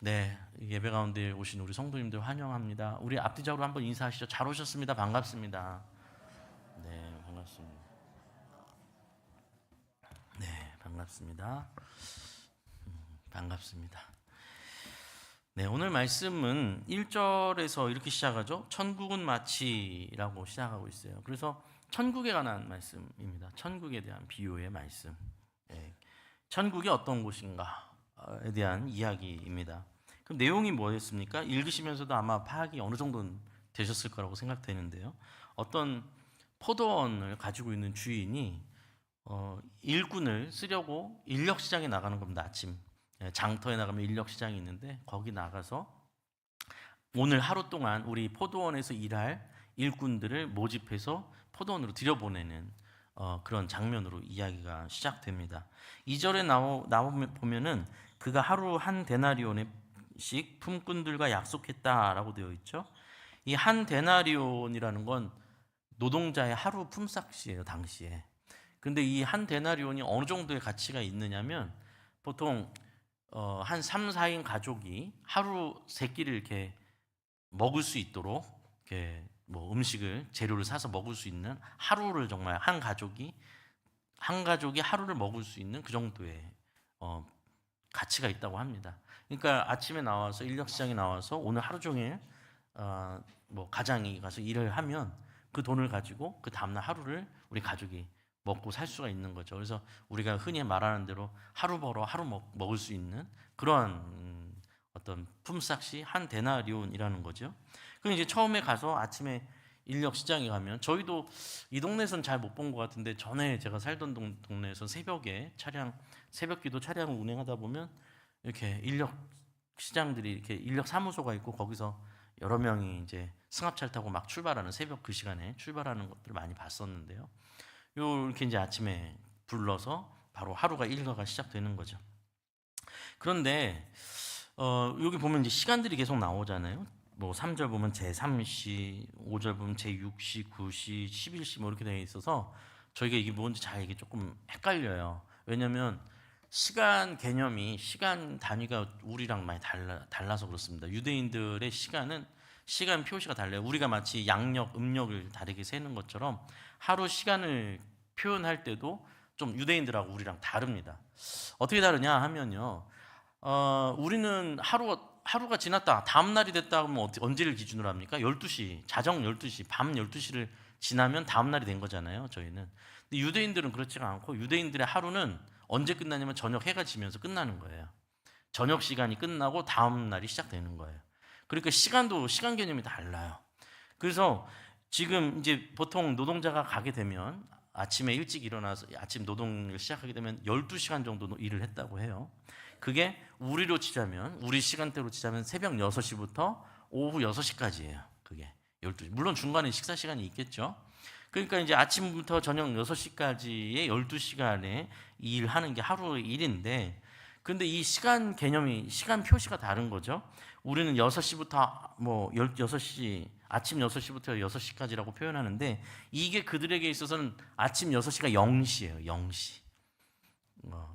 네, 예배 가운데 오신 우리 성도님들 환영합니다. 우리 앞뒤적으로 한번 인사하시죠. 잘 오셨습니다. 반갑습니다. 네, 반갑습니다. 네, 반갑습니다. 반갑습니다. 네, 오늘 말씀은 1절에서 이렇게 시작하죠. 천국은 마치라고 시작하고 있어요. 그래서 천국에 관한 말씀입니다. 천국에 대한 비유의 말씀. 네, 천국이 어떤 곳인가에 대한 이야기입니다. 그럼 내용이 뭐였습니까? 읽으시면서도 아마 파악이 어느 정도는 되셨을 거라고 생각되는데요. 어떤 포도원을 가지고 있는 주인이 일꾼을 쓰려고 인력시장에 나가는 겁니다. 아침 장터에 나가면 인력시장이 있는데 거기 나가서 오늘 하루 동안 우리 포도원에서 일할 일꾼들을 모집해서 포도원으로 들여보내는 그런 장면으로 이야기가 시작됩니다. 2절에 보면은 그가 하루 한 데나리온씩 품꾼들과 약속했다라고 되어 있죠. 이 한 데나리온이라는 건 노동자의 하루 품삯이에요, 당시에. 근데 이 한 데나리온이 어느 정도의 가치가 있느냐면 보통 한 3, 4인 가족이 하루 세 끼를 이렇게 먹을 수 있도록 이렇게 뭐 음식을 재료를 사서 먹을 수 있는 하루를 정말 한 가족이 하루를 먹을 수 있는 그 정도의 가치가 있다고 합니다. 그러니까 아침에 나와서 인력시장에 나와서 오늘 하루 종일 뭐 가장이 가서 일을 하면 그 돈을 가지고 그 다음날 하루를 우리 가족이 먹고 살 수가 있는 거죠. 그래서 우리가 흔히 말하는 대로 하루 벌어 하루 먹을 수 있는 그런 어떤 품삯이 한 데나리온이라는 거죠. 그럼 이제 처음에 가서 아침에 인력 시장에 가면 저희도 이 동네에서는 잘 못 본 것 같은데 전에 제가 살던 동네에서 새벽에 새벽기도 차량을 운행하다 보면 이렇게 인력 시장들이 이렇게 인력 사무소가 있고 거기서 여러 명이 이제 승합차를 타고 막 출발하는 새벽 그 시간에 출발하는 것들을 많이 봤었는데요. 이렇게 이제 아침에 불러서 바로 하루가 일과가 시작되는 거죠. 그런데 여기 보면 이제 시간들이 계속 나오잖아요. 뭐 3절 보면 제3시, 5절 보면 제6시, 9시, 11시 뭐 이렇게 되어 있어서 저희가 이게 뭔지 잘 이게 조금 헷갈려요. 왜냐면 시간 개념이 시간 단위가 우리랑 많이 달라서 그렇습니다. 유대인들의 시간 표시가 달라요. 우리가 마치 양력, 음력을 다르게 세는 것처럼 하루 시간을 표현할 때도 좀 유대인들하고 우리랑 다릅니다. 어떻게 다르냐 하면요. 우리는 하루가 지났다. 다음 날이 됐다 하면 언제를 기준으로 합니까? 12시, 자정 12시, 밤 12시를 지나면 다음 날이 된 거잖아요, 저희는. 근데 유대인들은 그렇지가 않고 유대인들의 하루는 언제 끝나냐면 저녁 해가 지면서 끝나는 거예요. 저녁 시간이 끝나고 다음 날이 시작되는 거예요. 그러니까 시간 개념이 달라요. 그래서 지금 이제 보통 노동자가 가게 되면 아침에 일찍 일어나서 아침 노동을 시작하게 되면 12시간 정도 일을 했다고 해요. 그게 우리 시간대로 치자면 새벽 6시부터 오후 6시까지예요. 그게 12시. 물론 중간에 식사 시간이 있겠죠. 그러니까 이제 아침부터 저녁 6시까지의 12시간에 일하는 게 하루의 일인데 근데 이 시간 개념이 시간 표시가 다른 거죠. 우리는 6시부터 뭐 6시 아침 6시부터 6시까지라고 표현하는데 이게 그들에게 있어서는 아침 6시가 0시예요. 0시.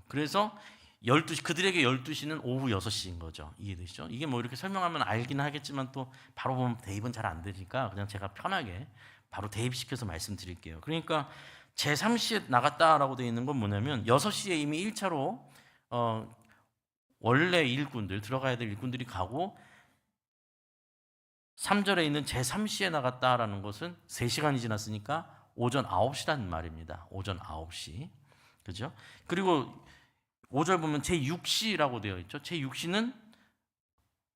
그래서 12시 그들에게 12시는 오후 6시인 거죠. 이해되시죠? 이게 뭐 이렇게 설명하면 알긴 하겠지만 또 바로 보면 대입은 잘 안 되니까 그냥 제가 편하게 바로 대입시켜서 말씀드릴게요. 그러니까 제3시에 나갔다라고 되어 있는 건 뭐냐면 6시에 이미 1차로 원래 일꾼들 들어가야 될 일꾼들이 가고 3절에 있는 제3시에 나갔다라는 것은 3시간이 지났으니까 오전 9시라는 말입니다. 오전 9시. 그죠? 그리고 5절 보면 제6시라고 되어 있죠. 제6시는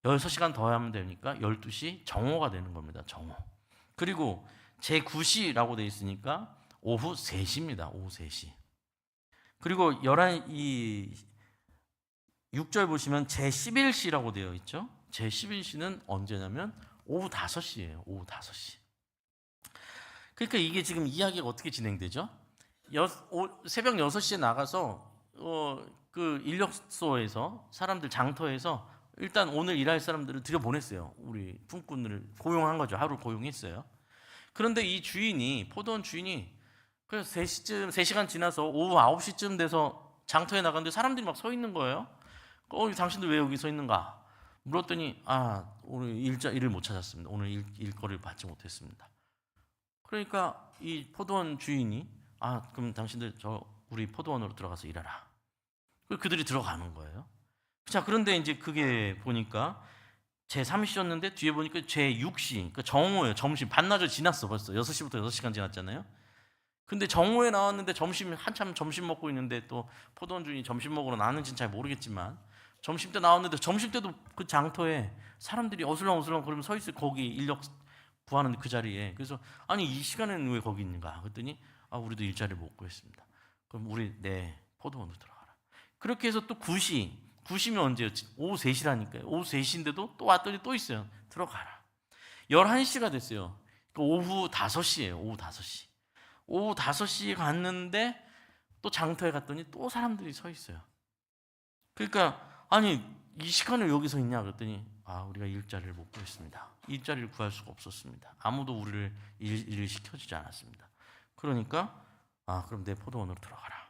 6시간 더 하면 되니까 12시 정오가 되는 겁니다. 정오. 그리고 제9시라고 되어 있으니까 오후 3시입니다. 오후 3시. 그리고 6절 보시면 제11시라고 되어 있죠. 제11시는 언제냐면 오후 5시예요. 오후 5시. 그러니까 이게 지금 이야기가 어떻게 진행되죠? 새벽 6시에 나가서 그 인력소에서 사람들 장터에서 일단 오늘 일할 사람들을 들여보냈어요. 우리 품꾼을 고용한 거죠. 하루 고용했어요. 그런데 이 포도원 주인이 그래서 3시간 지나서 오후 9시쯤 돼서 장터에 나갔는데 사람들이 막 서 있는 거예요. 당신들 왜 여기 서 있는가? 물었더니 오늘 일을 못 찾았습니다. 오늘 일거리를 받지 못했습니다. 그러니까 이 포도원 주인이 그럼 당신들 우리 포도원으로 들어가서 일하라. 그들이 들어가는 거예요. 자, 그런데 이제 그게 보니까 제3시였는데 뒤에 보니까 제6시, 그러니까 정오예요. 점심, 반나절 지났어 벌써. 6시부터 6시간 지났잖아요. 근데 정오에 나왔는데 한참 점심 먹고 있는데 또 포도원 주인이 점심 먹으러 나는지는 잘 모르겠지만 점심 때 나왔는데 점심 때도 그 장터에 사람들이 어슬렁어슬렁 그러면 서 있어요. 거기 인력 구하는 그 자리에. 그래서 아니 이 시간에는 왜 거기 있는가 그랬더니 우리도 일자리를 못 구했습니다. 그럼 우리 포도원으로 들어가라. 그렇게 해서 또 9시면 언제였지? 오후 3시라니까요. 오후 3시인데도 또 왔더니 또 있어요. 들어가라. 11시가 됐어요. 그러니까 오후 5시예요. 오후 5시. 오후 5시에 갔는데 또 장터에 갔더니 또 사람들이 서 있어요. 그러니까 아니 이 시간에 여기 서 있냐 그랬더니 우리가 일자리를 못 구했습니다. 일자리를 구할 수가 없었습니다. 아무도 우리를 일을 시켜주지 않았습니다. 그러니까 그럼 내 포도원으로 들어가라.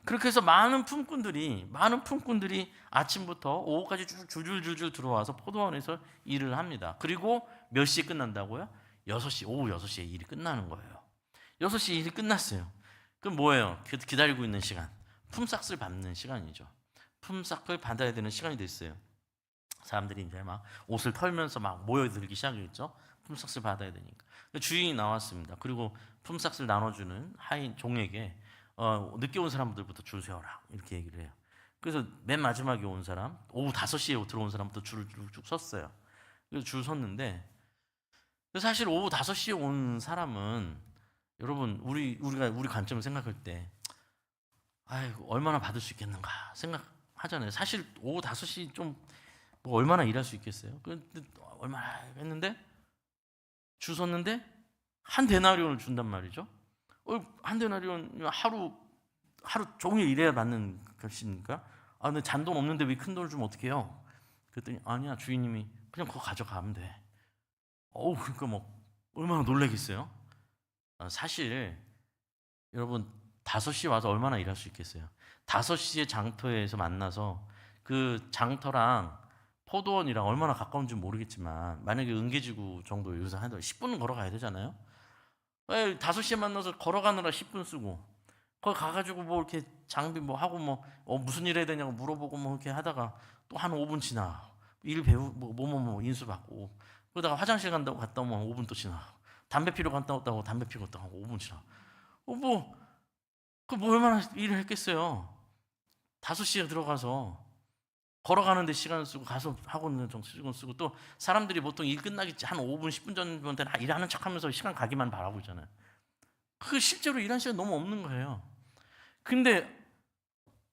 그렇게 해서 많은 품꾼들이 아침부터 오후까지 줄줄줄줄 들어와서 포도원에서 일을 합니다. 그리고 몇 시에 끝난다고요? 6시, 오후 6시에 일이 끝나는 거예요. 6시에 일이 끝났어요. 그럼 뭐예요? 기다리고 있는 시간. 품삯을 받는 시간이죠. 품삯을 받아야 되는 시간이 됐어요. 사람들이 이제 막 옷을 털면서 막 모여들기 시작했죠. 품삯을 받아야 되니까. 주인이 나왔습니다. 그리고 품삯을 나눠주는 하인 종에게 늦게 온 사람들부터 줄 세워라 이렇게 얘기를 해요. 그래서 맨 마지막에 온 사람, 오후 5시에 들어온 사람부터 줄을 쭉 섰어요. 그래서 줄 섰는데 사실 오후 5시에 온 사람은 여러분 우리 관점을 생각할 때 얼마나 받을 수 있겠는가 생각하잖아요. 사실 오후 5시 좀 얼마나 일할 수 있겠어요? 얼마나 했는데 줄 섰는데 한 데나리온을 준단 말이죠. 한 데나리온 하루 종일 일해야 받는 것입니까? 근데 잔돈 없는데 왜 큰 돈을 주면 어떡해요? 그랬더니 아니야 주인님이 그냥 그거 가져가면 돼. 그러니까 얼마나 놀라겠어요? 사실 여러분 5시에 와서 얼마나 일할 수 있겠어요? 5시에 장터에서 만나서 그 장터랑 포도원이랑 얼마나 가까운지 모르겠지만 만약에 은계지구 정도 여기서 한 10분은 걸어가야 되잖아요. 5시에 만나서 걸어가느라 10분 쓰고 거기 가가지고 이렇게 장비 하고 무슨 일 해야 되냐고 물어보고 이렇게 하다가 또 한 5분 지나 일 배우 인수받고 그러다가 화장실 갔다 오면 5분 또 지나 담배 피러 갔다 왔다고 담배 피고 갔다 하고 5분 지나 얼마나 일을 했겠어요. 5시에 들어가서 걸어가는데 시간 쓰고 가서 하고는 좀 시간 쓰고 또 사람들이 보통 일 끝나기 한 5분 10분 전부터 일하는 척하면서 시간 가기만 바라고 있잖아요. 실제로 일하는 시간 너무 없는 거예요. 근데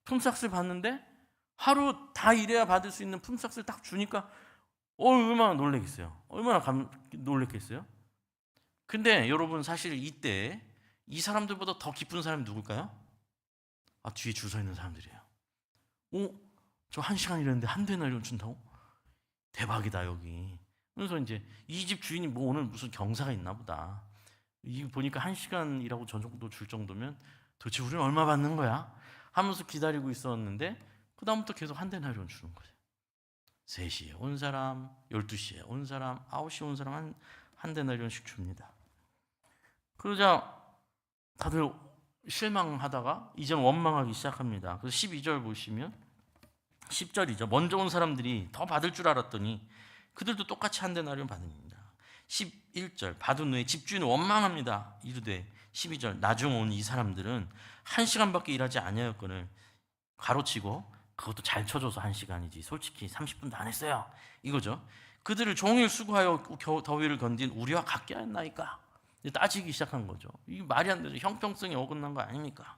품삯을 받는데 하루 다 일해야 받을 수 있는 품삯을 딱 주니까 얼마나 놀라겠어요. 얼마나 놀랬겠어요. 근데 여러분 사실 이때 이 사람들보다 더 기쁜 사람이 누굴까요? 뒤에 줄 서 있는 사람들이에요. 저 1시간 일했는데 한 데나리온 준다고? 대박이다 여기. 그래서 이제 이 집 주인이 오늘 무슨 경사가 있나 보다. 이거 보니까 1시간 일하고 저 정도 줄 정도면 도대체 우리는 얼마 받는 거야? 하면서 기다리고 있었는데 그 다음부터 계속 한 데나리온 주는 거예요. 3시에 온 사람, 12시에 온 사람, 9시에 온 사람 한 데나리온씩 줍니다. 그러자 다들 실망하다가 이제 원망하기 시작합니다. 그래서 12절 보시면 10절이죠. 먼저 온 사람들이 더 받을 줄 알았더니 그들도 똑같이 한 데나리온 받습니다. 11절 받은 후에 집주인은 원망합니다. 이르되 12절 나중 온 이 사람들은 1시간밖에 일하지 아니하였거늘 가로치고 그것도 잘 쳐줘서 1시간이지 솔직히 30분도 안 했어요 이거죠. 그들을 종일 수고하여 더위를 견딘 우리와 같게 했나이까 따지기 시작한 거죠. 이게 말이 안 되죠. 형평성이 어긋난 거 아닙니까?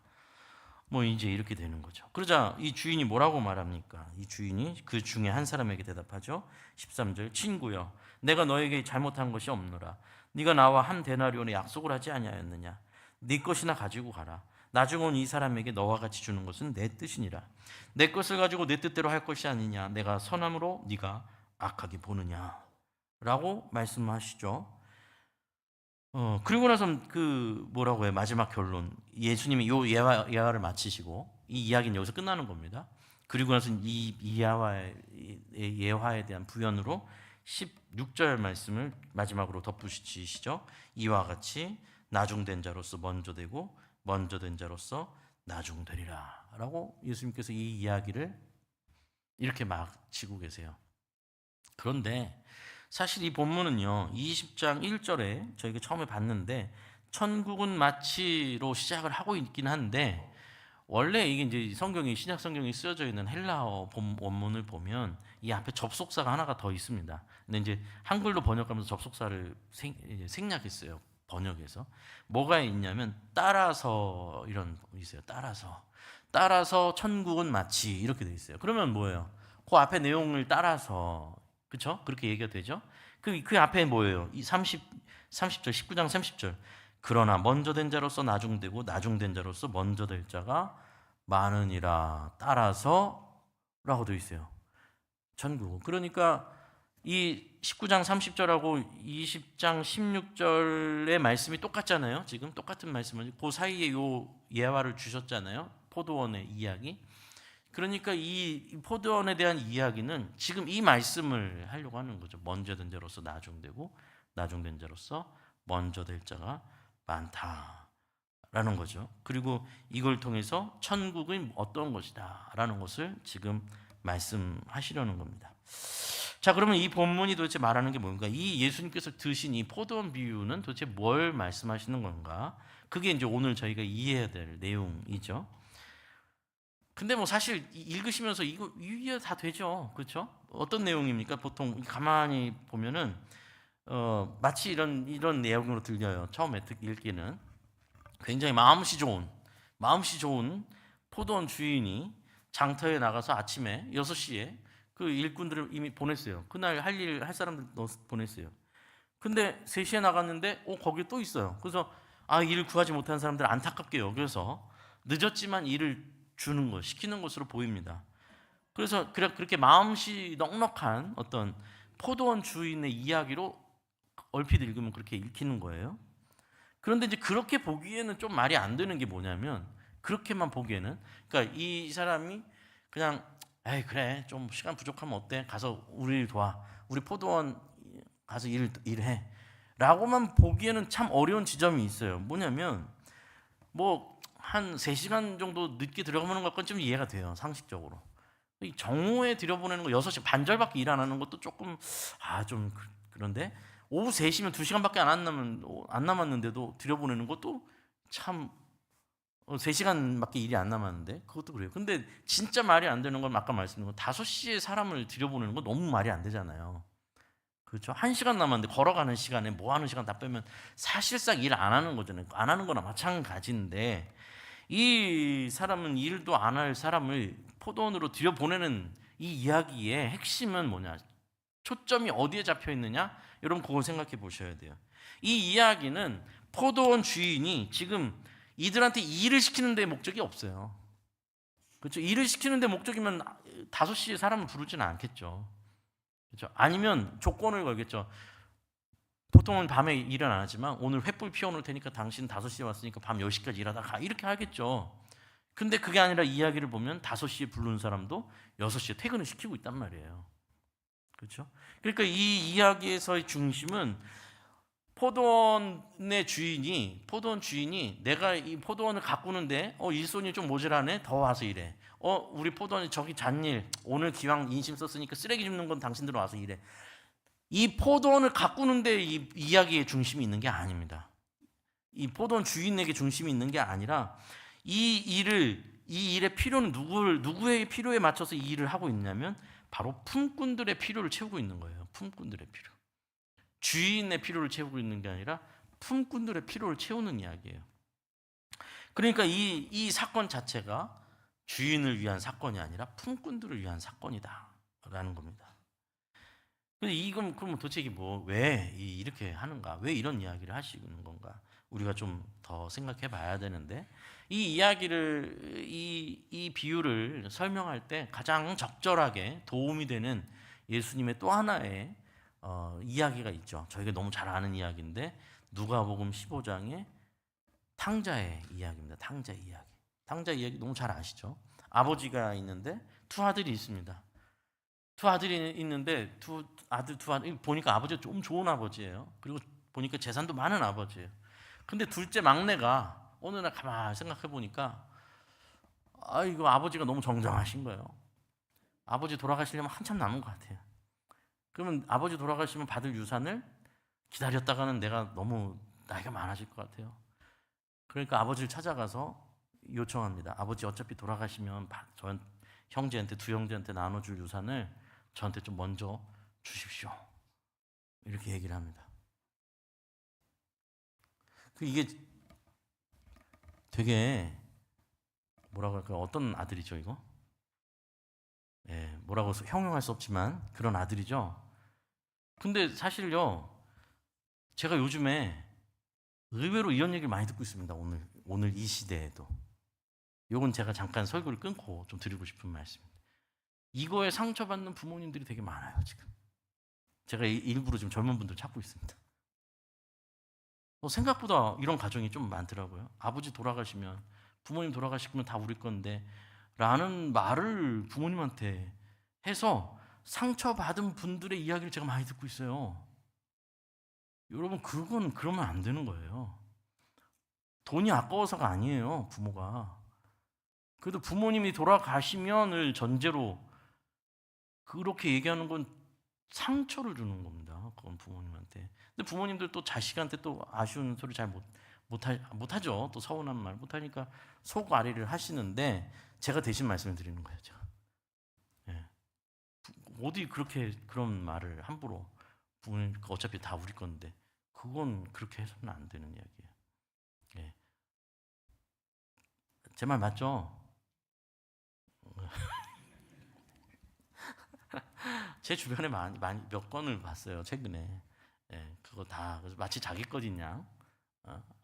이제 이렇게 되는 거죠. 그러자 이 주인이 뭐라고 말합니까? 이 주인이 그 중에 한 사람에게 대답하죠. 13절 친구여 내가 너에게 잘못한 것이 없노라. 네가 나와 한 데나리온의 약속을 하지 아니하였느냐? 네 것이나 가지고 가라. 나중 온 이 사람에게 너와 같이 주는 것은 내 뜻이니라. 내 것을 가지고 내 뜻대로 할 것이 아니냐? 내가 선함으로 네가 악하게 보느냐? 라고 말씀하시죠. 그리고 나서 뭐라고 해요? 마지막 결론. 예수님이 요 예화를 마치시고 이 이야기는 여기서 끝나는 겁니다. 그리고 나서 이 예화에 대한 부연으로 16절 말씀을 마지막으로 덧붙이시죠. 이와 같이 나중된 자로서 먼저 되고 먼저 된 자로서 나중되리라 라고 예수님께서 이 이야기를 이렇게 마치고 계세요. 그런데 사실 이 본문은요 20장 1절에 저희가 처음에 봤는데 천국은 마치로 시작을 하고 있긴 한데, 원래 이게 이제 성경이 신약 성경이 쓰여져 있는 헬라어 원문을 보면 이 앞에 접속사가 하나가 더 있습니다. 근데 이제 한글로 번역하면서 접속사를 생략했어요. 번역에서 뭐가 있냐면 따라서 이런 거 있어요. 따라서 천국은 마치 이렇게 돼 있어요. 그러면 뭐예요? 그 앞에 내용을 따라서, 그렇죠? 그렇게 얘기가 되죠. 그 앞에 뭐예요? 이 30절 19장 30절 그러나 먼저 된 자로서 나중되고 나중된 자로서 먼저 될 자가 많으니라 따라서 라고 되어 있어요. 천국. 그러니까 이 19장 30절하고 20장 16절의 말씀이 똑같잖아요. 지금 똑같은 말씀을 그 사이에 요 예화를 주셨잖아요. 포도원의 이야기. 그러니까 이 포도원에 대한 이야기는 지금 이 말씀을 하려고 하는 거죠. 먼저 된 자로서 나중되고 나중된 자로서 먼저 될 자가 많다라는 거죠. 그리고 이걸 통해서 천국은 어떤 것이다 라는 것을 지금 말씀하시려는 겁니다. 자, 그러면 이 본문이 도대체 말하는 게 뭔가? 이 예수님께서 드신 이 포도원 비유는 도대체 뭘 말씀하시는 건가? 그게 이제 오늘 저희가 이해해야 될 내용이죠. 근데 뭐 사실 읽으시면서 이거 이해 다 되죠, 그렇죠? 어떤 내용입니까? 보통 가만히 보면은 마치 이런 내용으로 들려요. 처음에 읽기는 굉장히 마음씨 좋은 포도원 주인이 장터에 나가서 아침에 6시에 그 일꾼들을 이미 보냈어요. 그날 할 사람들 보냈어요. 근데 3시에 나갔는데 거기 또 있어요. 그래서 일을 구하지 못한 사람들 안타깝게 여겨서 늦었지만 일을 주는 것, 시키는 것으로 보입니다. 그래서 그렇게 마음씨 넉넉한 어떤 포도원 주인의 이야기로 얼핏 읽으면 그렇게 읽히는 거예요. 그런데 이제 그렇게 보기에는 좀 말이 안 되는 게 뭐냐면, 그렇게만 보기에는, 그러니까 이 사람이 그냥 에이 그래 좀 시간 부족하면 어때? 가서 우리 일 도와. 우리 포도원 가서 일해. 라고만 보기에는 참 어려운 지점이 있어요. 뭐냐면 뭐 한 3시간 정도 늦게 들어가는 것건 좀 이해가 돼요. 상식적으로. 이 정오에 들여보내는 거 6시 반절밖에 일 안 하는 것도 조금 좀 그런데 오후 3시면 2시간밖에 안 남았는데도 들여보내는 것도 참 3시간밖에 일이 안 남았는데 그것도 그래요. 근데 진짜 말이 안 되는 건 아까 말씀드린 건 5시에 사람을 들여보내는 건 너무 말이 안 되잖아요. 그렇죠? 1시간 남았는데 걸어가는 시간에 뭐 하는 시간 다 빼면 사실상 일 안 하는 거잖아요. 안 하는 거나 마찬가지인데 이 사람은 일도 안 할 사람을 포도원으로 들여보내는 이 이야기의 핵심은 뭐냐? 초점이 어디에 잡혀 있느냐? 여러분 그걸 생각해 보셔야 돼요. 이 이야기는 포도원 주인이 지금 이들한테 일을 시키는 데 목적이 없어요. 그렇죠? 일을 시키는 데 목적이면 5시에 사람을 부르지는 않겠죠. 그렇죠? 아니면 조건을 걸겠죠. 보통은 밤에 일은 안 하지만 오늘 횃불 피워놓을 테니까 당신 5시에 왔으니까 밤 10시까지 일하다 가. 이렇게 하겠죠. 근데 그게 아니라 이야기를 보면 5시에 부르는 사람도 6시에 퇴근을 시키고 있단 말이에요. 그렇죠? 그러니까 이 이야기에서의 중심은 포도원 주인이 내가 이 포도원을 가꾸는데 일손이 좀 모자라네. 더 와서 일해. 우리 포도원이 저기 잔일 오늘 기왕 인심 썼으니까 쓰레기 줍는 건 당신들 와서 일해. 이 포도원을 가꾸는데 이 이야기의 중심이 있는 게 아닙니다. 이 포도원 주인에게 중심이 있는 게 아니라 이 일의 필요는 누구의 필요에 맞춰서 이 일을 하고 있냐면 바로 품꾼들의 필요를 채우고 있는 거예요. 품꾼들의 필요. 주인의 필요를 채우고 있는 게 아니라 품꾼들의 필요를 채우는 이야기예요. 그러니까 이 사건 자체가 주인을 위한 사건이 아니라 품꾼들을 위한 사건이다라는 겁니다. 이건 그럼 도대체 이게 왜 이렇게 하는가? 왜 이런 이야기를 하시는 건가? 우리가 좀 더 생각해 봐야 되는데, 이 이야기를 이 비유를 설명할 때 가장 적절하게 도움이 되는 예수님의 또 하나의 이야기가 있죠. 저희가 너무 잘 아는 이야기인데 누가복음 15장의 탕자의 이야기입니다. 탕자 이야기 너무 잘 아시죠? 아버지가 있는데 두 아들이 있습니다. 두 아들이 있는데 두 아들 보니까 아버지가 좀 좋은 아버지예요. 그리고 보니까 재산도 많은 아버지예요. 근데 둘째 막내가 어느 날 가만히 생각해 보니까 이거 아버지가 너무 정정하신 거예요. 아버지 돌아가시려면 한참 남은 것 같아요. 그러면 아버지 돌아가시면 받을 유산을 기다렸다가는 내가 너무 나이가 많아질 것 같아요. 그러니까 아버지를 찾아가서 요청합니다. 아버지 어차피 돌아가시면 전 형제한테, 두 형제한테 나눠줄 유산을 저한테 좀 먼저 주십시오. 이렇게 얘기를 합니다. 이게 되게 뭐라고 할까요? 어떤 아들이죠 이거? 뭐라고 형용할 수 없지만 그런 아들이죠. 근데 사실요, 제가 요즘에 의외로 이런 얘기를 많이 듣고 있습니다. 오늘 이 시대에도. 요건 제가 잠깐 설교를 끊고 좀 드리고 싶은 말씀입니다. 이거에 상처받는 부모님들이 되게 많아요 지금. 제가 일부러 지금 젊은 분들 찾고 있습니다. 생각보다 이런 가정이 좀 많더라고요. 아버지 돌아가시면, 부모님 돌아가시면 다 우리 건데 라는 말을 부모님한테 해서 상처받은 분들의 이야기를 제가 많이 듣고 있어요. 여러분, 그러면 안 되는 거예요. 돈이 아까워서가 아니에요, 부모가. 그래도 부모님이 돌아가시면을 전제로 그렇게 얘기하는 건 상처를 주는 겁니다. 그건 부모님한테. 근데 부모님들 또 자식한테 또 아쉬운 소리 잘 못하죠. 또 서운한 말 못하니까 속앓이를 하시는데 제가 대신 말씀을 드리는 거예요. 제가. 어디 그런 말을 함부로 부모님 어차피 다 우리 건데 그건 그렇게 해서는 안 되는 이야기예요. 제 말 맞죠? 제 주변에 많이 몇 건을 봤어요 최근에. 그거 다 마치 자기 것이냐?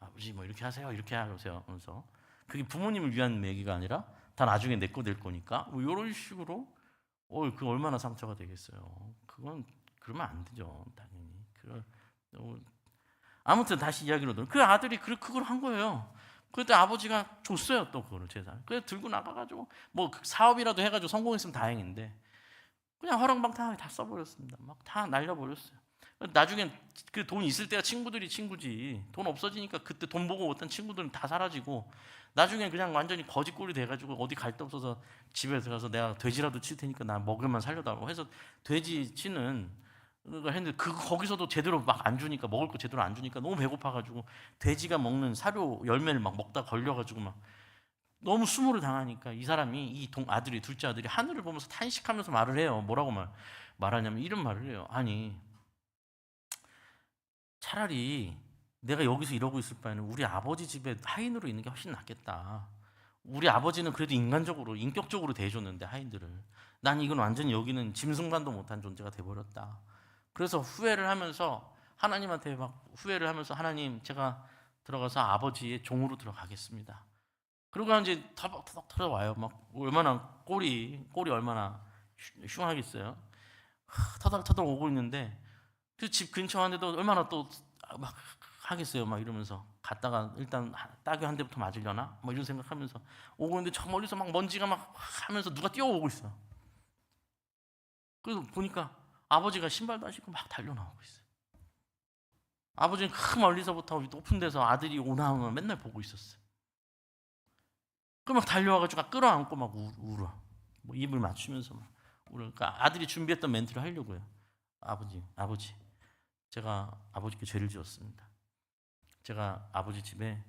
아버지 뭐 이렇게 하세요, 이렇게 하세요 하면서 그게 부모님을 위한 얘기가 아니라 다 나중에 내 거 될 거니까 뭐 이런 식으로 그 얼마나 상처가 되겠어요. 그러면 안 되죠 당연히. 아무튼 다시 이야기로 돌아. 그 아들이 그걸 한 거예요. 그때 아버지가 줬어요 또 그거를 재산. 그래 들고 나가가지고 뭐 사업이라도 해가지고 성공했으면 다행인데 그냥 허랑방탕하게 다 써버렸습니다. 막 다 날려버렸어요. 나중엔 그 돈 있을 때가 친구들이 친구지. 돈 없어지니까 그때 돈 보고 어떤 친구들은 다 사라지고 나중엔 그냥 완전히 거지꼴이 돼가지고 어디 갈 데 없어서 집에 들어가서 내가 돼지라도 칠 테니까 나 먹을만 살려달라고 해서 돼지 치는 걸 했는데 거기서도 제대로 막 안 주니까 먹을 거 제대로 안 주니까 너무 배고파가지고 돼지가 먹는 사료 열매를 막 먹다 걸려가지고 막 너무 수모를 당하니까 이 사람이 아들이 둘째 아들이 하늘을 보면서 탄식하면서 말을 해요. 뭐라고 말하냐면 이런 말을 해요. 아니 차라리 내가 여기서 이러고 있을 바에는 우리 아버지 집에 하인으로 있는 게 훨씬 낫겠다. 우리 아버지는 그래도 인간적으로 인격적으로 대해줬는데 하인들을 난 이건 완전히 여기는 짐승만도 못한 존재가 돼버렸다. 그래서 후회를 하면서 하나님한테 막 후회를 하면서 하나님 제가 들어가서 아버지의 종으로 들어가겠습니다. 그러고 이제 터벅터벅 터져와요. 막 얼마나 꼴이 얼마나 흉하겠어요. 터덕터덕 오고 있는데 그 집 근처 한데도 얼마나 또 막 하겠어요. 막 이러면서 갔다가 일단 따귀 한 대부터 맞으려나? 뭐 이런 생각하면서 오고 있는데 저 멀리서 막 먼지가 막 하면서 누가 뛰어오고 있어. 그래서 보니까 아버지가 신발도 안 신고 막 달려나오고 있어요. 아버지는 그 멀리서부터 높은 데서 아들이 오나 맨날 보고 있었어요. 그 막 달려와가지고 끌어안고 막 울어. 뭐 입을 맞추면서 막 울어. 그러니까 아들이 준비했던 멘트를 하려고요. 아버지, 제가 아버지께 죄를 지었습니다. 제가 아버지 집에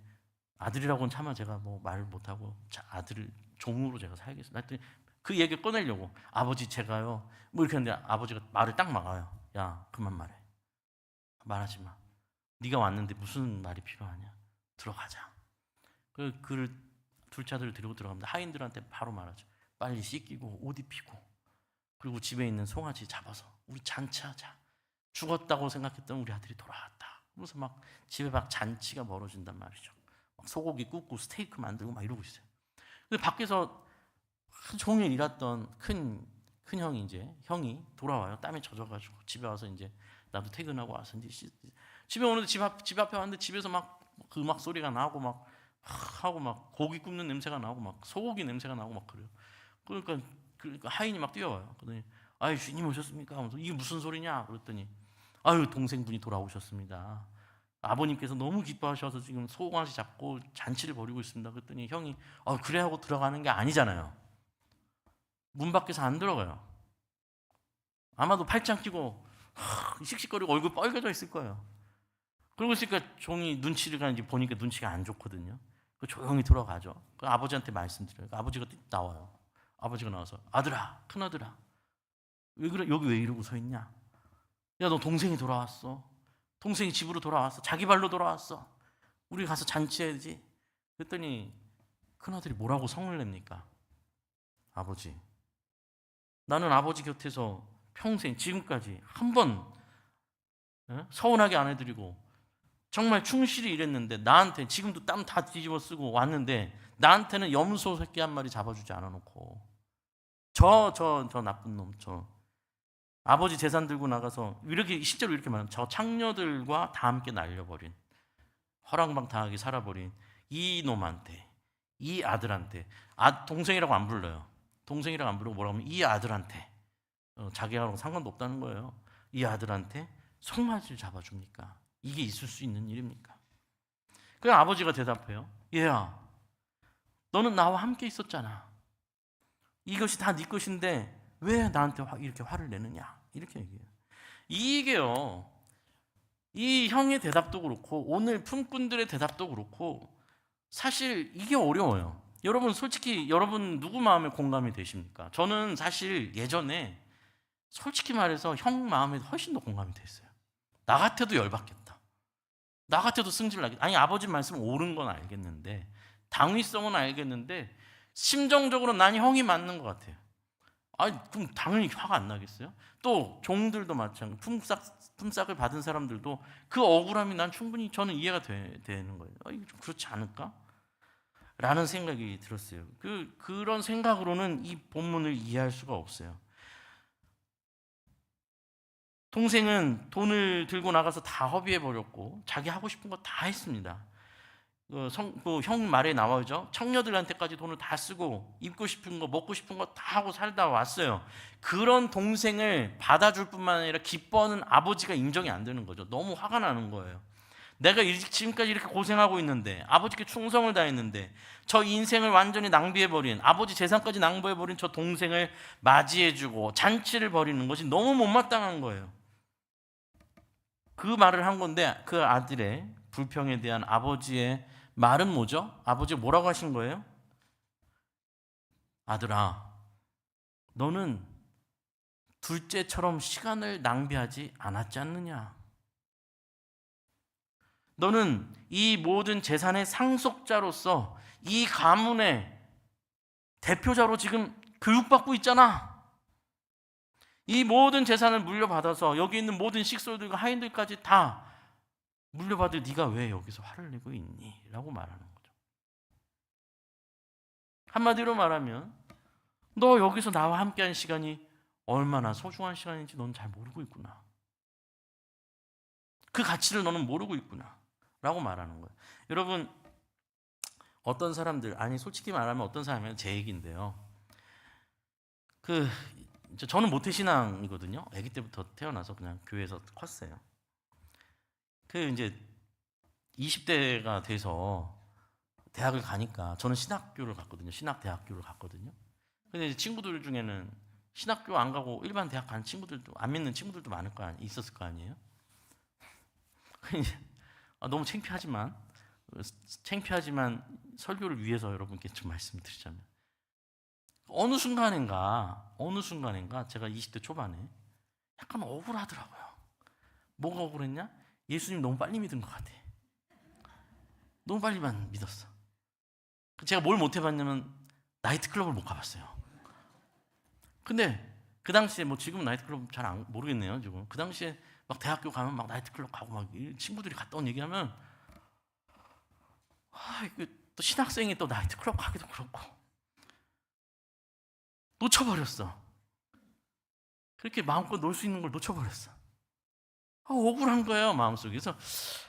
아들이라고는 차마 제가 뭐 말을 못하고 아들을 종으로 제가 살겠습니다. 했더니 그 얘기를 꺼내려고 아버지 제가요 뭐 이렇게 했는데 아버지가 말을 딱 막아요. 야 그만 말해. 말하지 마. 네가 왔는데 무슨 말이 필요하냐. 들어가자. 그를 둘째 아들을 데리고 들어갑니다. 하인들한테 바로 말하죠. 빨리 씻기고 옷 입히고 그리고 집에 있는 송아지 잡아서 우리 잔치하자. 죽었다고 생각했던 우리 아들이 돌아왔다. 그래서 막 집에 막 잔치가 벌어진단 말이죠. 막 소고기 굽고 스테이크 만들고 막 이러고 있어요. 근데 밖에서 하루 종일 일했던 큰 형이 돌아와요. 땀에 젖어가지고 집에 와서 이제 나도 퇴근하고 와서 이제 집에 오는데 집 앞에 왔는데 집에서 막 그 음악 소리가 나고 막 하고 막 고기 굽는 냄새가 나고 막 소고기 냄새가 나고 막 그래요. 그러니까 그러니까 하인이 막 뛰어와요. 그러더니 아유 주인님 오셨습니까? 하면서 이게 무슨 소리냐? 그랬더니 아유 동생분이 돌아오셨습니다. 아버님께서 너무 기뻐하셔서 지금 소홍아지 잡고 잔치를 벌이고 있습니다. 그랬더니 형이 그래 하고 들어가는 게 아니잖아요. 문 밖에서 안 들어가요. 아마도 팔짱 끼고 씩씩거리고 얼굴 빨개져 있을 거예요. 그러고 있으니까 종이 눈치를 가는지 보니까 눈치가 안 좋거든요. 조용히 들어가죠. 아버지한테 말씀드려요. 아버지가 나와요. 아버지가 나와서 아들아, 큰아들아, 왜 그래? 여기 왜 이러고 서 있냐? 야, 너 동생이 돌아왔어. 동생이 집으로 돌아왔어. 자기 발로 돌아왔어. 우리 가서 잔치해야지. 그랬더니 큰아들이 뭐라고 성을 냅니까? 아버지, 나는 아버지 곁에서 평생 지금까지 한 번 서운하게 안 해드리고 정말 충실히 일했는데 나한테 지금도 땀 다 뒤집어 쓰고 왔는데 나한테는 염소 새끼 한 마리 잡아주지 않아놓고 저 나쁜 놈, 저 아버지 재산 들고 나가서 이렇게 실제로 이렇게 말하면 저 창녀들과 다 함께 날려버린 허랑방탕하게 살아버린 이 놈한테, 이 아들한테, 동생이라고 안 불러요. 동생이라고 안 부르고 뭐라고 하면 이 아들한테, 자기하고 상관도 없다는 거예요. 이 아들한테 송아지를 잡아줍니까? 이게 있을 수 있는 일입니까? 그냥 아버지가 대답해요. 얘야, 너는 나와 함께 있었잖아. 이것이 다 네 것인데 왜 나한테 이렇게 화를 내느냐? 이렇게 얘기해요. 이게요, 이 형의 대답도 그렇고 오늘 품꾼들의 대답도 그렇고 사실 이게 어려워요. 여러분 솔직히 여러분 누구 마음에 공감이 되십니까? 저는 사실 예전에 솔직히 말해서 형 마음에 훨씬 더 공감이 됐어요. 나 같아도 열받겠다. 나 같아도 승질나겠다. 아니 아버지 말씀 옳은 건 알겠는데 당위성은 알겠는데 심정적으로 난 형이 맞는 것 같아요. 아니 그럼 당연히 화가 안 나겠어요? 또 종들도 마찬가지. 품삯을 받은 사람들도 그 억울함이 난 충분히 저는 이해가 되는 거예요. 이게 좀 그렇지 않을까? 라는 생각이 들었어요. 그런 생각으로는 이 본문을 이해할 수가 없어요. 동생은 돈을 들고 나가서 다 허비해버렸고 자기 하고 싶은 거 다 했습니다. 형 말에 나와죠. 청녀들한테까지 돈을 다 쓰고 입고 싶은 거 먹고 싶은 거 다 하고 살다 왔어요. 그런 동생을 받아줄 뿐만 아니라 기뻐하는 아버지가 인정이 안 되는 거죠. 너무 화가 나는 거예요. 내가 지금까지 이렇게 고생하고 있는데 아버지께 충성을 다했는데 저 인생을 완전히 낭비해버린 아버지 재산까지 낭비해버린 저 동생을 맞이해주고 잔치를 벌이는 것이 너무 못마땅한 거예요. 그 말을 한 건데 그 아들의 불평에 대한 아버지의 말은 뭐죠? 아버지가 뭐라고 하신 거예요? 아들아, 너는 둘째처럼 시간을 낭비하지 않았지 않느냐? 너는 이 모든 재산의 상속자로서 이 가문의 대표자로 지금 교육받고 있잖아. 이 모든 재산을 물려받아서 여기 있는 모든 식솔들과 하인들까지 다 물려받을 네가 왜 여기서 화를 내고 있니? 라고 말하는 거죠. 한마디로 말하면 너 여기서 나와 함께한 시간이 얼마나 소중한 시간인지 넌 잘 모르고 있구나. 그 가치를 너는 모르고 있구나 라고 말하는 거예요. 여러분 어떤 사람들, 아니 솔직히 말하면 어떤 사람이면 제 얘기인데요. 저는 모태신앙이거든요. 아기 때부터 태어나서 그냥 교회에서 컸어요. 이제 20대가 돼서 대학을 가니까 저는 신학교를 갔거든요. 신학대학교를 갔거든요. 근데 이제 친구들 중에는 신학교 안 가고 일반 대학 간 친구들도 안 믿는 친구들도 있었을 거 아니에요. 너무 창피하지만 설교를 위해서 여러분께 좀 말씀드리자면 어느 순간인가 제가 20대 초반에 약간 억울하더라고요. 뭐가 억울했냐? 예수님 너무 빨리 믿은 것 같아. 너무 빨리만 믿었어. 제가 뭘 못 해봤냐면 나이트클럽을 못 가봤어요. 근데 그 당시에 지금 나이트클럽 잘 모르겠네요. 지금 그 당시에 막 대학교 가면 막 나이트클럽 가고 막 친구들이 갔다 온 얘기하면 또 신학생이 또 나이트클럽 가기도 그렇고 놓쳐버렸어. 그렇게 마음껏 놀 수 있는 걸 놓쳐버렸어. 억울한 거예요 마음속에. 그래서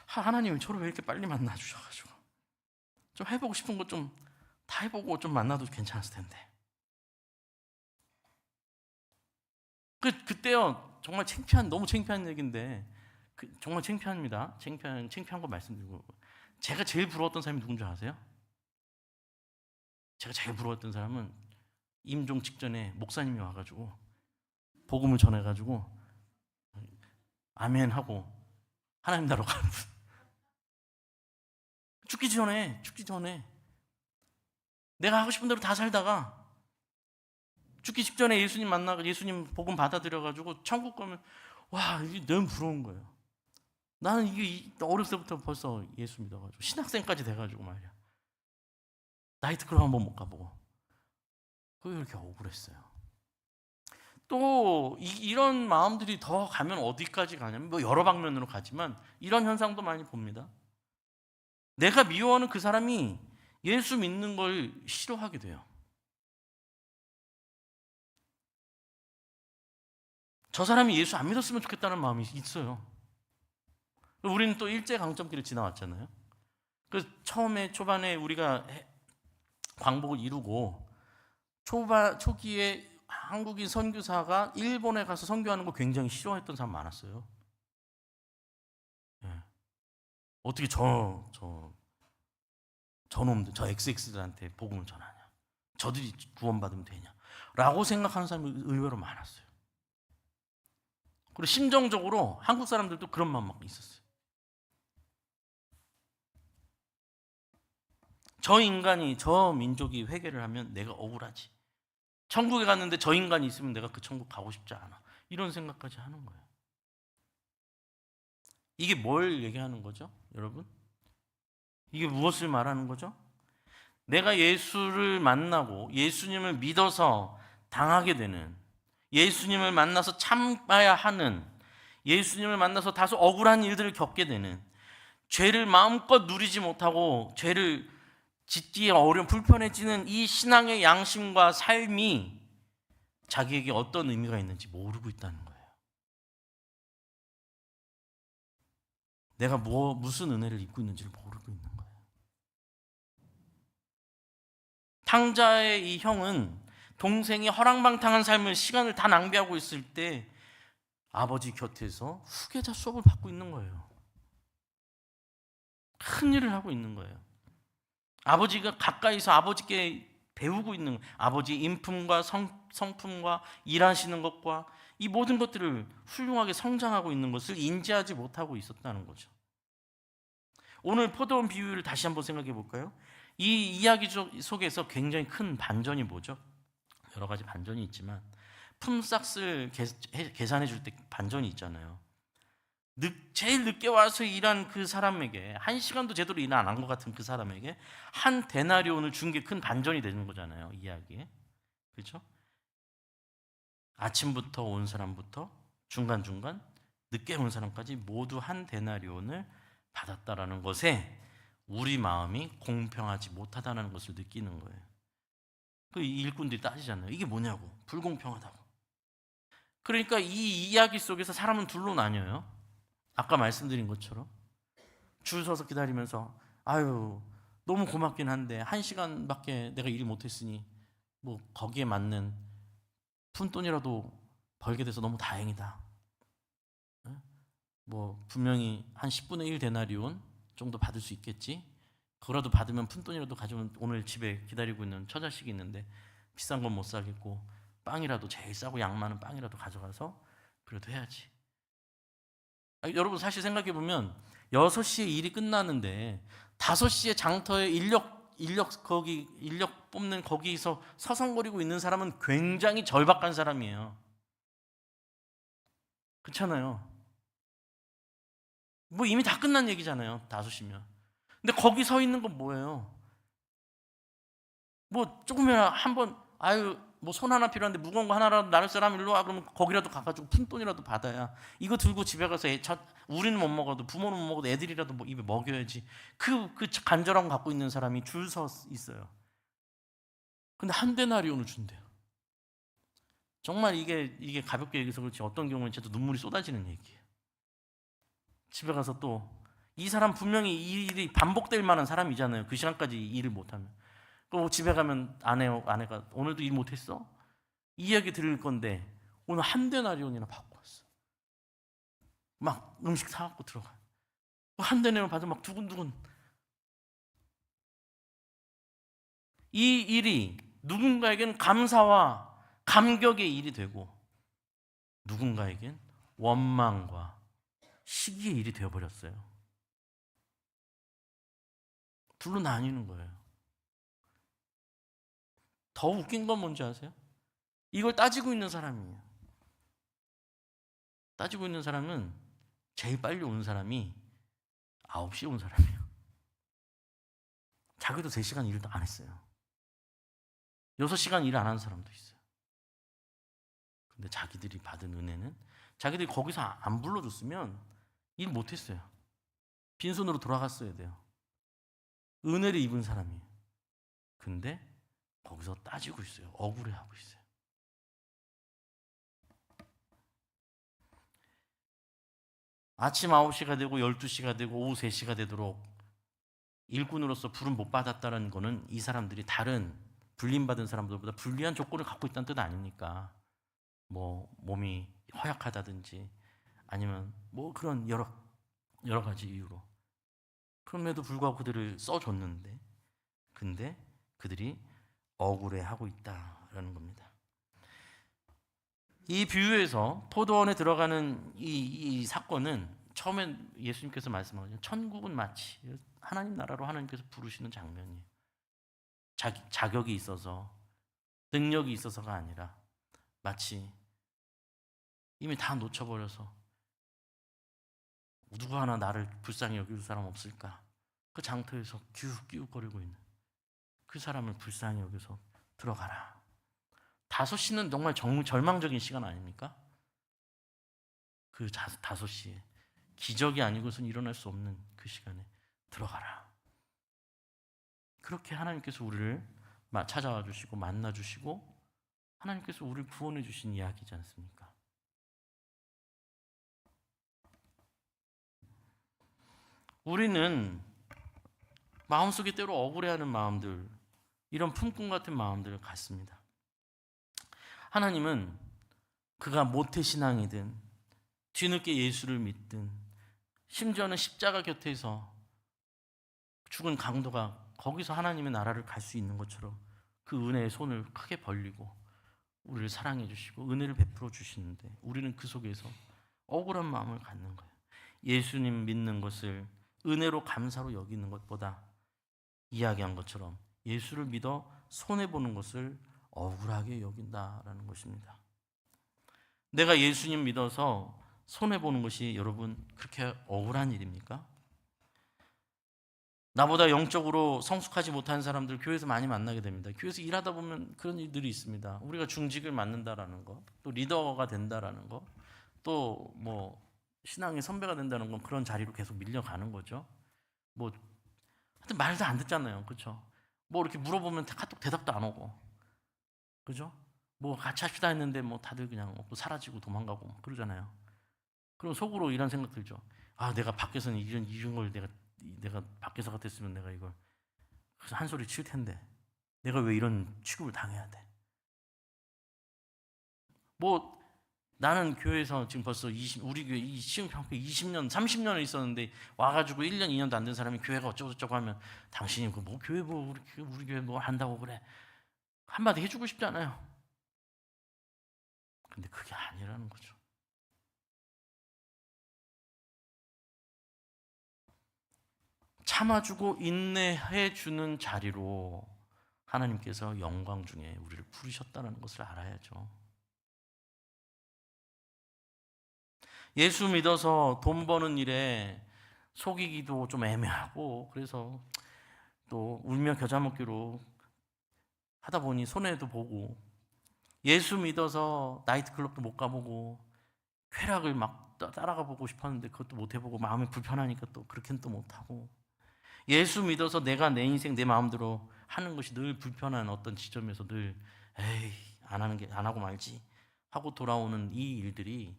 하나님이 저를 왜 이렇게 빨리 만나주셔가지고 좀 해보고 싶은 거 좀 다 해보고 좀 만나도 괜찮았을 텐데 그때요 정말 너무 창피한 얘기인데 정말 창피합니다. 창피한 거 말씀드리고, 제가 제일 부러웠던 사람이 누군 줄 아세요? 제가 제일 부러웠던 사람은 임종 직전에 목사님이 와가지고 복음을 전해가지고 아멘 하고 하나님 나라로 가는 분. 죽기 전에 내가 하고 싶은 대로 다 살다가 죽기 직전에 예수님 만나고 예수님 복음 받아들여가지고 천국 가면, 와, 이게 너무 부러운 거예요. 나는 이게 어렸을 때부터 벌써 예수 믿어가지고 신학생까지 돼가지고 말이야, 나이트클럽 한번 못 가보고, 그게 그렇게 억울했어요. 또 이런 마음들이 더 가면 어디까지 가냐면, 뭐 여러 방면으로 가지만 이런 현상도 많이 봅니다. 내가 미워하는 그 사람이 예수 믿는 걸 싫어하게 돼요. 저 사람이 예수 안 믿었으면 좋겠다는 마음이 있어요. 우리는 또 일제강점기를 지나왔잖아요. 그래서 초반에 우리가 광복을 이루고 초기에 한국인 선교사가 일본에 가서 선교하는 거 굉장히 싫어했던 사람 많았어요. 예. 어떻게 저놈들, 저 XX들한테 복음을 전하냐, 저들이 구원받으면 되냐 라고 생각하는 사람이 의외로 많았어요. 그리고 심정적으로 한국 사람들도 그런 마음 막 있었어요. 저 인간이, 저 민족이 회개를 하면 내가 억울하지, 천국에 갔는데 저 인간이 있으면 내가 그 천국 가고 싶지 않아, 이런 생각까지 하는 거예요. 이게 뭘 얘기하는 거죠, 여러분? 이게 무엇을 말하는 거죠? 내가 예수를 만나고 예수님을 믿어서 당하게 되는, 예수님을 만나서 참아야 하는, 예수님을 만나서 다소 억울한 일들을 겪게 되는, 죄를 마음껏 누리지 못하고 죄를 짓기에 어려운, 불편해지는 이 신앙의 양심과 삶이 자기에게 어떤 의미가 있는지 모르고 있다는 거예요. 내가 무슨 은혜를 입고 있는지를 모르고 있는 거예요. 탕자의 이 형은 동생이 허랑방탕한 삶을, 시간을 다 낭비하고 있을 때 아버지 곁에서 후계자 수업을 받고 있는 거예요. 큰 일을 하고 있는 거예요. 아버지가 가까이서 아버지께 배우고 있는, 아버지 인품과 성품과 일하시는 것과 이 모든 것들을 훌륭하게 성장하고 있는 것을 인지하지 못하고 있었다는 거죠. 오늘 포도원 비유를 다시 한번 생각해 볼까요? 이 이야기 속에서 굉장히 큰 반전이 뭐죠? 여러 가지 반전이 있지만 품삯을 계산해 줄 때 반전이 있잖아요. 제일 늦게 와서 일한 그 사람에게, 1시간도 제대로 일 안 한 것 같은 그 사람에게 한 데나리온을 준 게 큰 반전이 되는 거잖아요, 이야기에. 그렇죠? 아침부터 온 사람부터 중간중간 늦게 온 사람까지 모두 한 데나리온을 받았다라는 것에 우리 마음이 공평하지 못하다는 것을 느끼는 거예요. 그 일꾼들이 따지잖아요. 이게 뭐냐고, 불공평하다고. 그러니까 이 이야기 속에서 사람은 둘로 나뉘어요. 아까 말씀드린 것처럼 줄 서서 기다리면서, 아유 너무 고맙긴 한데 1시간밖에 내가 일을 못했으니 뭐 거기에 맞는 푼돈이라도 벌게 돼서 너무 다행이다. 뭐 분명히 한 10분의 1 데나리온 정도 받을 수 있겠지. 그거라도 받으면 푼돈이라도 가져오면 오늘 집에 기다리고 있는 처자식이 있는데 비싼 건 못 사겠고 빵이라도, 제일 싸고 양 많은 빵이라도 가져가서 그래도 해야지. 여러분 사실 생각해보면 6시에 일이 끝나는데 5시에 장터에 인력 뽑는 거기서 서성거리고 있는 사람은 굉장히 절박한 사람이에요. 그렇잖아요. 뭐 이미 다 끝난 얘기잖아요, 5시면. 근데 거기 서 있는 건 뭐예요? 뭐 조금이나 한번, 아유 뭐 손 하나 필요한데 무거운 거 하나라도 나눌 사람 일로 와, 그러면 거기라도 가가지고 푼돈이라도 받아야, 이거 들고 집에 가서 우리는 못 먹어도, 부모는 못 먹어도 애들이라도 뭐 입에 먹여야지. 그 간절함 갖고 있는 사람이 줄 서 있어요. 근데 한 데나리온을 준대요. 정말 이게 가볍게 얘기해서 그렇지 어떤 경우는 진짜 눈물이 쏟아지는 얘기예요. 집에 가서 또 이 사람 분명히 이 일이 반복될 만한 사람이잖아요. 그 시간까지 일을 못하면. 그리고 집에 가면 아내가 오늘도 일 못했어? 이 이야기 들을 건데 오늘 한 데나리온이나 받고 왔어. 막 음식 사갖고 들어가. 한 데나리온 받으면 막 두근두근. 이 일이 누군가에겐 감사와 감격의 일이 되고 누군가에겐 원망과 시기의 일이 되어버렸어요. 둘로 나뉘는 거예요. 더 웃긴 건 뭔지 아세요? 이걸 따지고 있는 사람이에요. 따지고 있는 사람은 제일 빨리 온 사람이 9시에 온 사람이에요. 자기도 3시간 일도 안 했어요. 6시간 일 안 하는 사람도 있어요. 근데 자기들이 받은 은혜는 자기들이 거기서 안 불러줬으면 일 못했어요. 빈손으로 돌아갔어야 돼요. 은혜를 입은 사람이에요. 근데 거기서 따지고 있어요. 억울해하고 있어요. 아침 9시가 되고 12시가 되고 오후 3시가 되도록 일꾼으로서 부름 못 받았다는 거는 이 사람들이 다른 불림받은 사람들보다 불리한 조건을 갖고 있다는 뜻 아닙니까? 뭐 몸이 허약하다든지 아니면 뭐 그런 여러 가지 이유로. 그럼에도 불구하고 그들을 써줬는데 근데 그들이 억울해하고 있다라는 겁니다. 이 비유에서 포도원에 들어가는 이 사건은 처음엔 예수님께서 말씀하신 천국은 마치 하나님 나라로 하나님께서 부르시는 장면이에요. 자격이 있어서 능력이 있어서가 아니라 마치 이미 다 놓쳐버려서 누구 하나 나를 불쌍히 여길 사람 없을까? 그 장터에서 기웃기웃거리고 있는 그 사람을 불쌍히 여기서 들어가라. 5시는 정말 절망적인 시간 아닙니까? 그 5시에 기적이 아니고선 일어날 수 없는 그 시간에 들어가라. 그렇게 하나님께서 우리를 찾아와 주시고 만나 주시고 하나님께서 우리를 구원해 주신 이야기지 않습니까? 우리는 마음속에 때로 억울해하는 마음들, 이런 품꾼 같은 마음들을 갖습니다. 하나님은 그가 모태신앙이든 뒤늦게 예수를 믿든 심지어는 십자가 곁에서 죽은 강도가 거기서 하나님의 나라를 갈 수 있는 것처럼 그 은혜의 손을 크게 벌리고 우리를 사랑해 주시고 은혜를 베풀어 주시는데 우리는 그 속에서 억울한 마음을 갖는 거예요. 예수님 믿는 것을 은혜로 감사로 여기는 것보다 이야기한 것처럼 예수를 믿어 손해보는 것을 억울하게 여긴다라는 것입니다. 내가 예수님 믿어서 손해보는 것이 여러분 그렇게 억울한 일입니까? 나보다 영적으로 성숙하지 못한 사람들 교회에서 많이 만나게 됩니다. 교회에서 일하다 보면 그런 일들이 있습니다. 우리가 중직을 맡는다라는 거, 또 리더가 된다라는 거, 또 뭐 신앙의 선배가 된다는 건 그런 자리로 계속 밀려가는 거죠. 뭐 하여튼 말도 안 듣잖아요. 그렇죠? 뭐 이렇게 물어보면 카톡 대답도 안 오고. 그죠? 뭐 같이 합시다 했는데 뭐 다들 그냥 없고 사라지고 도망가고 그러잖아요. 그럼 속으로 이런 생각 들죠. 아, 내가 밖에서는 이런 걸 내가 밖에서 같았으면 내가 이걸 그래서 한 소리 칠 텐데 내가 왜 이런 취급을 당해야 돼? 뭐 나는 교회에서 지금 벌써 우리 교회 시흥평교 20년, 30년을 있었는데 와가지고 1년, 2년도 안 된 사람이 교회가 어쩌고저쩌고 하면 당신이 그 뭐 교회 뭐 우리 교회 뭐 한다고 그래 한마디 해주고 싶잖아요. 근데 그게 아니라는 거죠. 참아주고 인내해주는 자리로 하나님께서 영광 중에 우리를 부르셨다는 것을 알아야죠. 예수 믿어서 돈 버는 일에 속이기도 좀 애매하고 그래서 또 울며 겨자 먹기로 하다 보니 손해도 보고 예수 믿어서 나이트클럽도 못 가보고 쾌락을 막 따라가 보고 싶었는데 그것도 못 해보고 마음이 불편하니까 또 그렇게는 또 못하고 예수 믿어서 내가 내 인생 내 마음대로 하는 것이 늘 불편한 어떤 지점에서 늘 에이 안 하고 말지 하고 돌아오는 이 일들이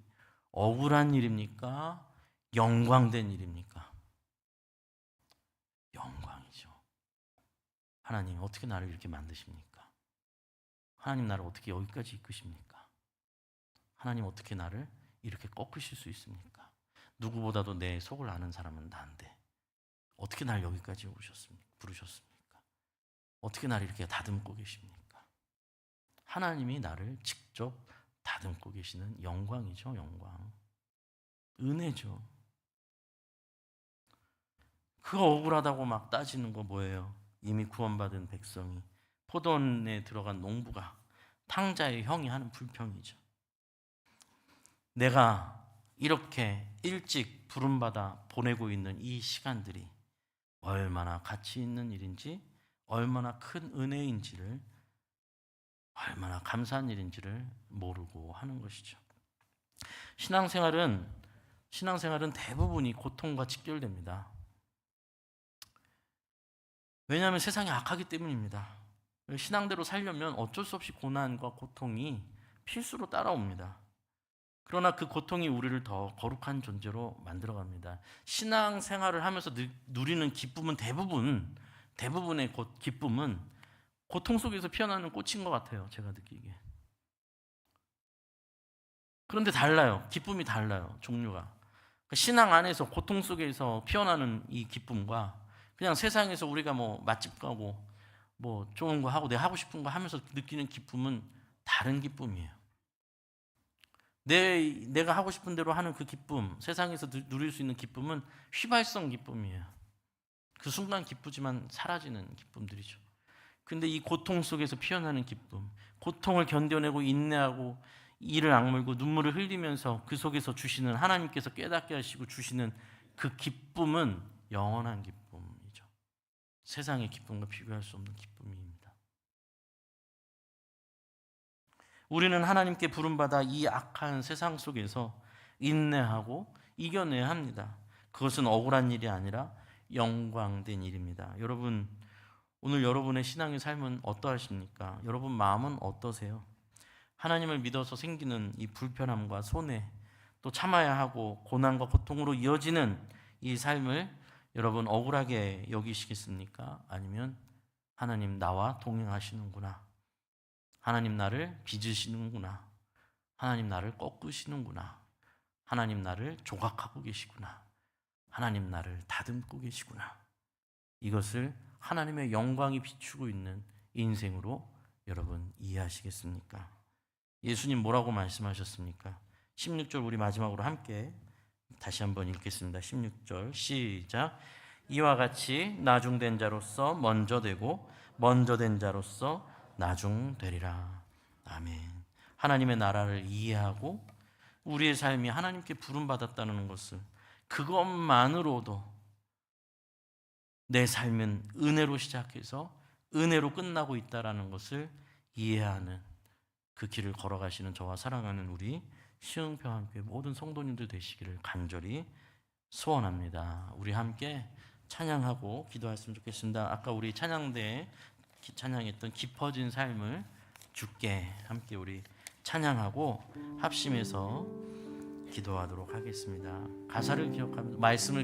억울한 일입니까? 영광된 일입니까? 영광이죠. 하나님 어떻게 나를 이렇게 만드십니까? 하나님 나를 어떻게 여기까지 이끄십니까? 하나님 어떻게 나를 이렇게 꺾으실 수 있습니까? 누구보다도 내 속을 아는 사람은 나인데 어떻게 날 여기까지 부르셨습니까? 어떻게 나를 이렇게 다듬고 계십니까? 하나님이 나를 직접 다듬고 계시는 영광이죠, 영광. 은혜죠. 그 억울하다고 막 따지는 거 뭐예요? 이미 구원받은 백성이 포도원에 들어간 농부가 탕자의 형이 하는 불평이죠. 내가 이렇게 일찍 부름받아 보내고 있는 이 시간들이 얼마나 가치 있는 일인지, 얼마나 큰 은혜인지를, 얼마나 감사한 일인지를 모르고 하는 것이죠. 신앙생활은 대부분이 고통과 직결됩니다. 왜냐하면 세상이 악하기 때문입니다. 신앙대로 살려면 어쩔 수 없이 고난과 고통이 필수로 따라옵니다. 그러나 그 고통이 우리를 더 거룩한 존재로 만들어갑니다. 신앙생활을 하면서 누리는 기쁨은 대부분의 기쁨은 고통 속에서 피어나는 꽃인 것 같아요. 제가 느끼기에. 그런데 달라요. 기쁨이 달라요. 종류가. 신앙 안에서 고통 속에서 피어나는 이 기쁨과 그냥 세상에서 우리가 뭐 맛집 가고 뭐 좋은 거 하고 내가 하고 싶은 거 하면서 느끼는 기쁨은 다른 기쁨이에요. 내가 하고 싶은 대로 하는 그 기쁨, 세상에서 누릴 수 있는 기쁨은 휘발성 기쁨이에요. 그 순간 기쁘지만 사라지는 기쁨들이죠. 근데 이 고통 속에서 피어나는 기쁨, 고통을 견뎌내고 인내하고 이를 악물고 눈물을 흘리면서 그 속에서 주시는 하나님께서 깨닫게 하시고 주시는 그 기쁨은 영원한 기쁨이죠. 세상의 기쁨과 비교할 수 없는 기쁨입니다. 우리는 하나님께 부름받아 이 악한 세상 속에서 인내하고 이겨내야 합니다. 그것은 억울한 일이 아니라 영광된 일입니다. 여러분, 오늘 여러분의 신앙의 삶은 어떠하십니까? 여러분 마음은 어떠세요? 하나님을 믿어서 생기는 이 불편함과 손해, 또 참아야 하고 고난과 고통으로 이어지는 이 삶을 여러분 억울하게 여기시겠습니까? 아니면 하나님 나와 동행하시는구나, 하나님 나를 빚으시는구나, 하나님 나를 꺾으시는구나, 하나님 나를 조각하고 계시구나, 하나님 나를 다듬고 계시구나, 이것을 하나님의 영광이 비추고 있는 인생으로 여러분 이해하시겠습니까? 예수님 뭐라고 말씀하셨습니까? 16절 우리 마지막으로 함께 다시 한번 읽겠습니다. 16절 시작. 이와 같이 나중된 자로서 먼저 되고 먼저 된 자로서 나중되리라. 아멘. 하나님의 나라를 이해하고 우리의 삶이 하나님께 부름받았다는 것을, 그것만으로도 내 삶은 은혜로 시작해서 은혜로 끝나고 있다는 것을 이해하는 그 길을 걸어가시는 저와 사랑하는 우리 시흥평안교회 모든 성도님들 되시기를 간절히 소원합니다. 우리 함께 찬양하고 기도했으면 좋겠습니다. 아까 우리 찬양대에 찬양했던 깊어진 삶을 주께 함께 우리 찬양하고 합심해서 기도하도록 하겠습니다. 가사를 기억하면서 말씀을